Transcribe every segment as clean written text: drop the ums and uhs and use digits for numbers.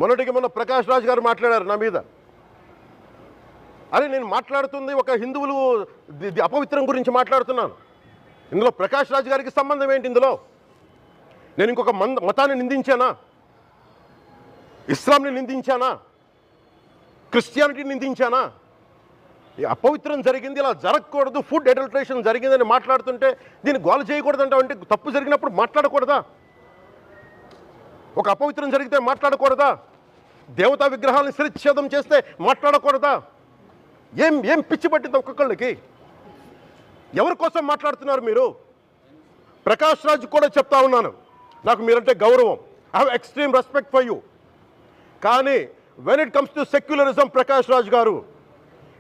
మొన్న ప్రకాష్ రాజ్ గారు మాట్లాడారు నా మీద. అరే నేను మాట్లాడుతుంది ఒక హిందువులు అపవిత్రం గురించి మాట్లాడుతున్నాను. ఇందులో ప్రకాష్ రాజ్ గారికి సంబంధం ఏంటి? ఇందులో నేను ఇంకొక మతాన్ని నిందించానా? ఇస్లాంని నిందించానా? క్రిస్టియానిటీని నిందించానా? ఈ అపవిత్రం జరిగింది, ఇలా జరగకూడదు, ఫుడ్ అడల్టరేషన్ జరిగిందని మాట్లాడుతుంటే దీన్ని గోల చేయకూడదంట. అంటే తప్పు జరిగినప్పుడు మాట్లాడకూడదా? ఒక అపవిత్రం జరిగితే మాట్లాడకూడదా? దేవతా విగ్రహాలను శిరచ్ఛేదం చేస్తే మాట్లాడకూడదా? ఏం పిచ్చి పట్టింది ఒక్కొక్కళ్ళకి? ఎవరి కోసం మాట్లాడుతున్నారు మీరు? ప్రకాష్ రాజ్ కూడా చెప్తా ఉన్నాను, నాకు మీరంటే గౌరవం. I have extreme respect for you. కానీ when it comes to secularism, Prakash Raj garu,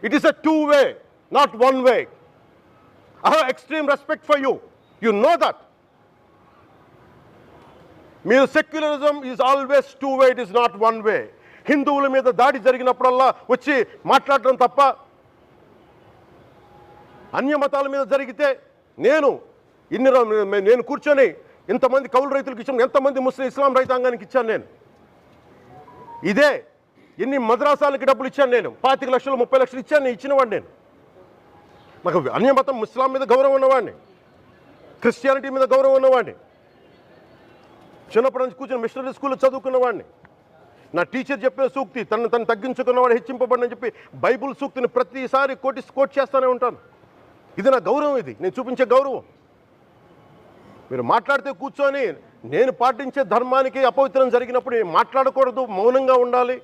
it is a two-way, not one-way. I have extreme respect for you. You know that. Mere secularism is always two-way, it is not one-way. హిందువుల మీద దాడి జరిగినప్పుడల్లా వచ్చి మాట్లాడడం తప్ప, అన్య మతాల మీద జరిగితే నేను కూర్చొని ఇంతమంది కౌలు రైతులకు ఇచ్చాను, ఎంతమంది ముస్లిం ఇస్లాం రైతాంగానికి ఇచ్చాను నేను. ఇదే ఎన్ని మద్రాసాలకి డబ్బులు ఇచ్చాను నేను, 25 లక్షలు 30 లక్షలు ఇచ్చాను, ఇచ్చినవాడిని నేను. నాకు అన్యమతం ఇస్లాం మీద గౌరవం ఉన్నవాడిని, క్రిస్టియానిటీ మీద గౌరవం ఉన్నవాడిని, చిన్నప్పటి నుంచి కూర్చొని మిషనరీ స్కూల్లో చదువుకున్నవాడిని. నా టీచర్ చెప్పిన సూక్తి తను తగ్గించుకున్నవాడు హెచ్చింపబడినని చెప్పి బైబుల్ సూక్తిని ప్రతిసారి కోట్ చేస్తూనే ఉంటాను. ఇది నా గౌరవం, ఇది నేను చూపించే గౌరవం. మీరు మాట్లాడితే కూర్చొని నేను పాటించే ధర్మానికి అపవిత్రం జరిగినప్పుడు మాట్లాడకూడదు, మౌనంగా ఉండాలి.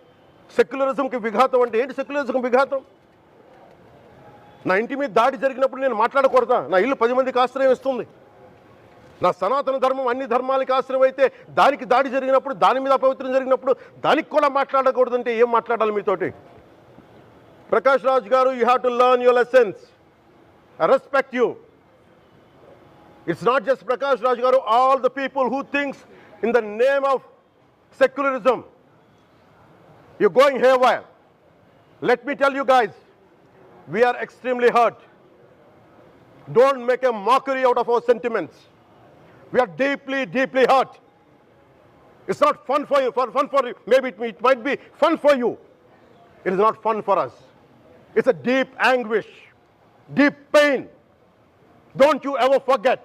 సెక్యులరిజంకి విఘాతం అంటే ఏంటి? సెక్యులరిజంకి విఘాతం నా ఇంటి మీద దాడి జరిగినప్పుడు నేను మాట్లాడకూడదా? నా ఇల్లు 10 మందికి ఆశ్రయం ఇస్తుంది. నా సనాతన ధర్మం అన్ని ధర్మాలకి ఆశ్రయం అయితే దానికి దాడి జరిగినప్పుడు, దాని మీద అపవిత్రం జరిగినప్పుడు దానికి కూడా మాట్లాడకూడదంటే ఏం మాట్లాడాలి మీతోటి? ప్రకాష్ రాజ్ గారు, you have to learn your lessons. I respect you. It's not just Prakash Raj garu, all the people who thinks in the name of secularism, you're going haywire. Let me tell you guys, we are extremely hurt. Don't make a mockery out of our sentiments. We are deeply, deeply hurt. It's not fun for you, maybe it might be fun for you. It is not fun for us. It's a deep anguish, deep pain. Don't you ever forget.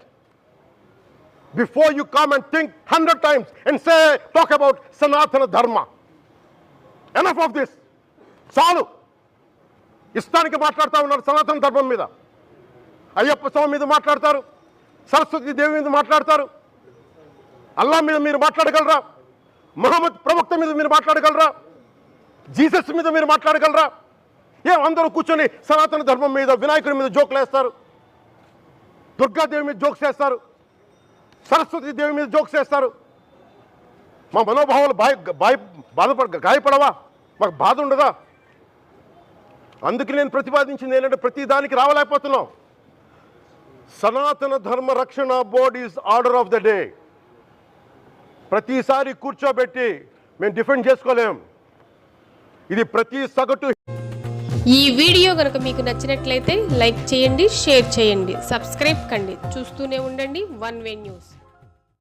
Before you come and think 100 times and talk about Sanatana Dharma. Enough of this. చాలు. ఇష్టానికి మాట్లాడుతూ ఉన్నారు సనాతన ధర్మం మీద. అయ్యప్ప స్వామి మీద మాట్లాడతారు, సరస్వతి దేవి మీద మాట్లాడతారు. అల్లా మీద మీరు మాట్లాడగలరా? మహమ్మద్ ప్రవక్త మీద మీరు మాట్లాడగలరా? జీసస్ మీద మీరు మాట్లాడగలరా? అందరూ కూర్చొని సనాతన ధర్మం మీద, వినాయకుడి మీద జోకులు వేస్తారు, దుర్గాదేవి మీద జోక్స్ వేస్తారు, సరస్వతి దేవి మీద జోక్స్ వేస్తారు. మా మనోభావాలు గాయపడవా? మాకు బాధ ఉండదా? అందుకే నేను ప్రతిపాదించింది ఏంటంటే ప్రతి దానికి రావలేకపోతున్నాం. సనాతన ధర్మ రక్షణ board is order of the day. ప్రతిసారి కూర్చోబెట్టి మేము డిఫెండ్ చేసుకోలేం. ఇది ప్రతి సగటు. ఈ వీడియో కనుక మీకు నచ్చినట్లయితే లైక్ చేయండి, షేర్ చేయండి, సబ్స్క్రైబ్ కండి. చూస్తూనే ఉండండి వన్ వే న్యూస్.